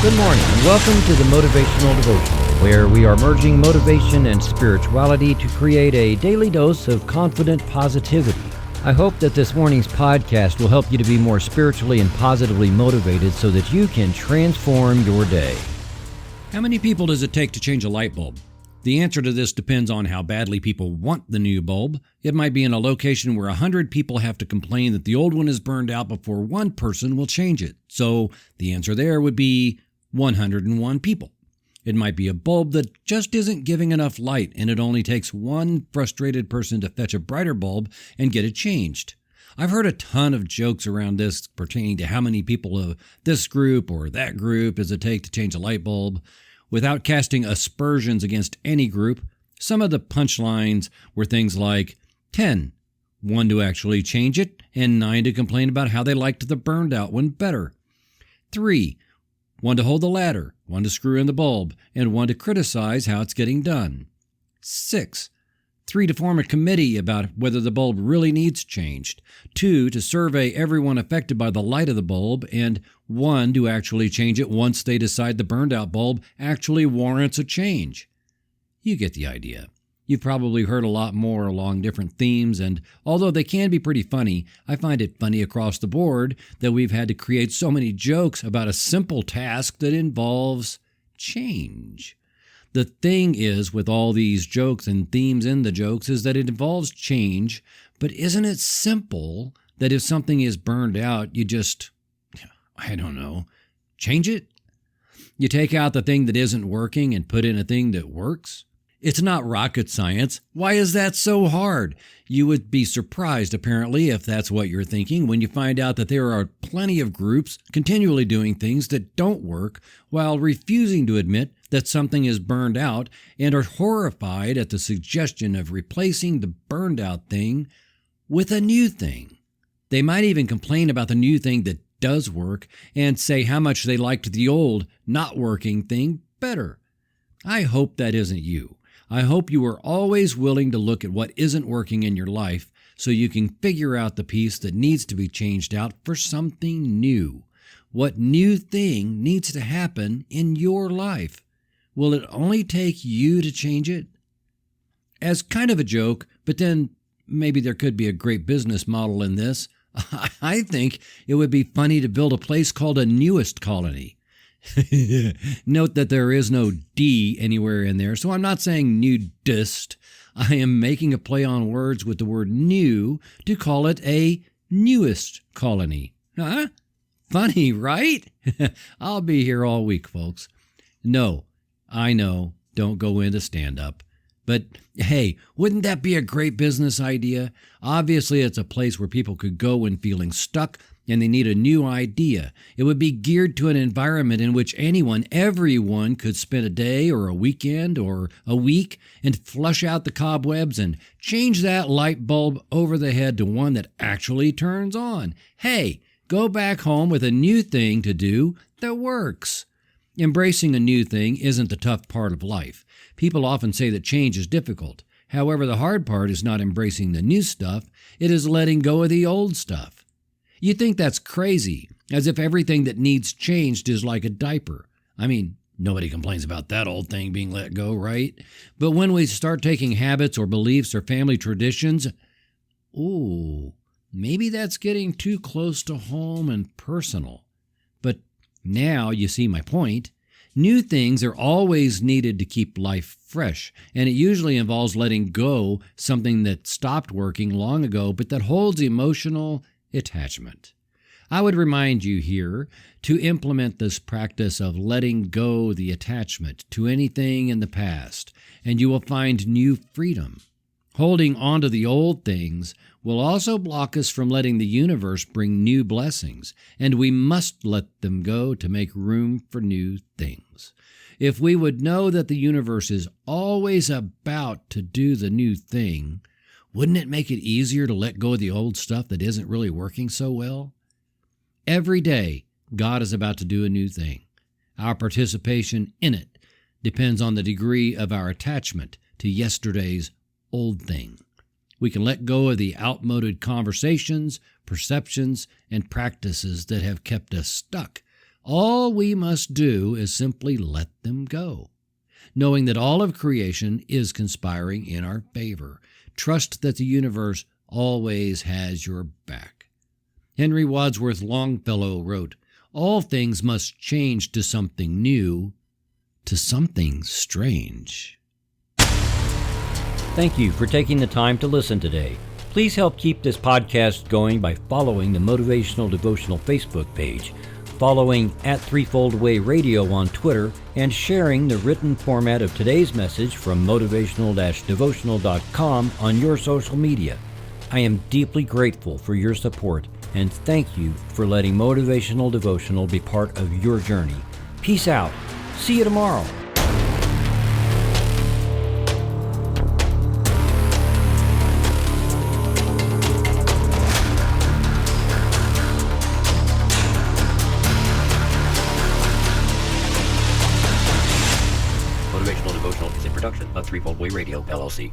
Good morning and welcome to the Motivational Devotional, where we are merging motivation and spirituality to create a daily dose of confident positivity. I hope that this morning's podcast will help you to be more spiritually and positively motivated so that you can transform your day. How many people does it take to change a light bulb? The answer to this depends on how badly people want the new bulb. It might be in a location where 100 people have to complain that the old one is burned out before one person will change it. So the answer there would be 101 people. It might be a bulb that just isn't giving enough light, and it only takes one frustrated person to fetch a brighter bulb and get it changed. I've heard a ton of jokes around this pertaining to how many people of this group or that group does it take to change a light bulb. Without casting aspersions against any group, some of the punchlines were things like 10, 1 to actually change it, and 9 to complain about how they liked the burned out one better. 3, 1 to hold the ladder, 1 to screw in the bulb, and 1 to criticize how it's getting done. 6, 3 to form a committee about whether the bulb really needs changed. 2 to survey everyone affected by the light of the bulb, and 1 to actually change it once they decide the burned out bulb actually warrants a change. You get the idea. You've probably heard a lot more along different themes, and although they can be pretty funny, I find it funny across the board that we've had to create so many jokes about a simple task that involves change. The thing is with all these jokes and themes in the jokes is that it involves change, but isn't it simple that if something is burned out, you just, change it? You take out the thing that isn't working and put in a thing that works? It's not rocket science. Why is that so hard? You would be surprised, apparently, if that's what you're thinking, when you find out that there are plenty of groups continually doing things that don't work while refusing to admit that something is burned out and are horrified at the suggestion of replacing the burned out thing with a new thing. They might even complain about the new thing that does work and say how much they liked the old, not working thing better. I hope that isn't you. I hope you are always willing to look at what isn't working in your life so you can figure out the piece that needs to be changed out for something new. What new thing needs to happen in your life? Will it only take you to change it? As kind of a joke, but then maybe there could be a great business model in this, I think it would be funny to build a place called a newest colony. Note that there is no D anywhere in there, so I'm not saying nudist. I am making a play on words with the word new to call it a newest colony. Huh? Funny, right? I'll be here all week, folks. No, I know, don't go into stand-up. But hey, wouldn't that be a great business idea? Obviously, it's a place where people could go when feeling stuck and they need a new idea. It would be geared to an environment in which everyone could spend a day or a weekend or a week and flush out the cobwebs and change that light bulb over the head to one that actually turns on. Hey, go back home with a new thing to do that works. Embracing a new thing isn't the tough part of life. People often say that change is difficult. However, the hard part is not embracing the new stuff. It is letting go of the old stuff. You think that's crazy, as if everything that needs changed is like a diaper. I mean, nobody complains about that old thing being let go, right? But when we start taking habits or beliefs or family traditions, maybe that's getting too close to home and personal. But now you see my point. New things are always needed to keep life fresh, and it usually involves letting go something that stopped working long ago but that holds emotional attachment. I would remind you here to implement this practice of letting go the attachment to anything in the past, and you will find new freedom. Holding on to the old things will also block us from letting the universe bring new blessings, and we must let them go to make room for new things. If we would know that the universe is always about to do the new thing, wouldn't it make it easier to let go of the old stuff that isn't really working so well? Every day, God is about to do a new thing. Our participation in it depends on the degree of our attachment to yesterday's old thing. We can let go of the outmoded conversations, perceptions, and practices that have kept us stuck, All we must do is simply let them go, knowing that all of creation is conspiring in our favor. Trust that the universe always has your back. Henry Wadsworth Longfellow wrote, "All things must change to something new, to something strange." Thank you for taking the time to listen today. Please help keep this podcast going by following the Motivational Devotional Facebook page, following @Threefold Way Radio on Twitter, and sharing the written format of today's message from motivational-devotional.com on your social media. I am deeply grateful for your support, and thank you for letting Motivational Devotional be part of your journey. Peace out. See you tomorrow. Motivational Devotional is a production of Threefold Way Radio, LLC.